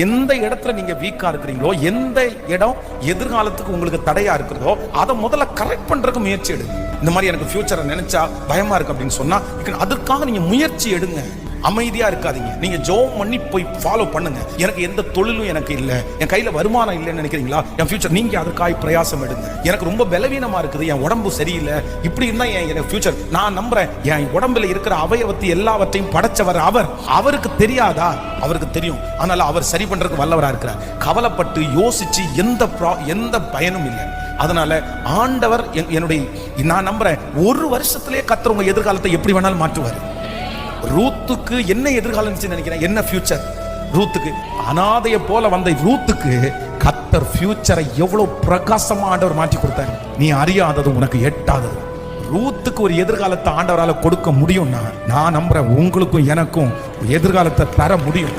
எந்த இடத்துல நீங்க வீக்கா இருக்கிறீங்களோ, எந்த இடம் எதிர்காலத்துக்கு உங்களுக்கு தடையா இருக்கிறதோ, அதை முதல்ல கரெக்ட் பண்றதுக்கு முயற்சி எடுங்க. இந்த மாதிரி எனக்கு ஃபியூச்சரை நினைச்சா பயமா இருக்கு அப்படின்னு சொன்னா, அதுக்காக நீங்க முயற்சி எடுங்க. அமைதியா இருக்காதீங்க. நீங்க ஜெபம் பண்ணி போய் ஃபாலோ பண்ணுங்க. எனக்கு எந்த தொழிலும் எனக்கு இல்ல, என் கையில வருமானம் இல்லைன்னு நினைக்கிறீங்களா, என் ஃபியூச்சர் நீங்க அதுக்காக பிரயாசம் எடுங்க. எனக்கு ரொம்ப பலவீனமா இருக்குது, என் உடம்பு சரியில்லை, இப்படி இருந்தா என் ஃபியூச்சர். நான் நம்புறேன், என் உடம்புல இருக்கிற அவயவத்தை எல்லாவற்றையும் படைச்சவர் அவர். அவருக்கு தெரியாதா? அவருக்கு தெரியும். அதனால அவர் சரி பண்றதுக்கு வல்லவரா இருக்கிறார். கவலைப்பட்டு யோசிச்சு எந்த பயனும் இல்லை. அதனால ஆண்டவர் என்னுடைய, நான் நம்புறேன், ஒரு வருஷத்திலே கர்த்தர் உங்க எதிர்காலத்தை எப்படி வேணாலும் மாற்றுவார். ரூத்துக்கு என்ன எதிர்காலம் நினைக்கிறேன், என்ன ஃபியூச்சர் ரூத்துக்கு? அனாதைய போல வந்த ரூத்துக்கு கர்த்தர் ஃபியூச்சரை எவ்வளவு பிரகாசமா ஆண்டவர் மாற்றி கொடுத்தாரு. நீ அறியாதது, உனக்கு எட்டாதது. ரூத்துக்கு ஒரு எதிர்காலத்தை ஆண்டவரால கொடுக்க முடியும்னா, நான் நம்புறேன் உங்களுக்கும் எனக்கும் எதிர்காலத்தை தர முடியும்.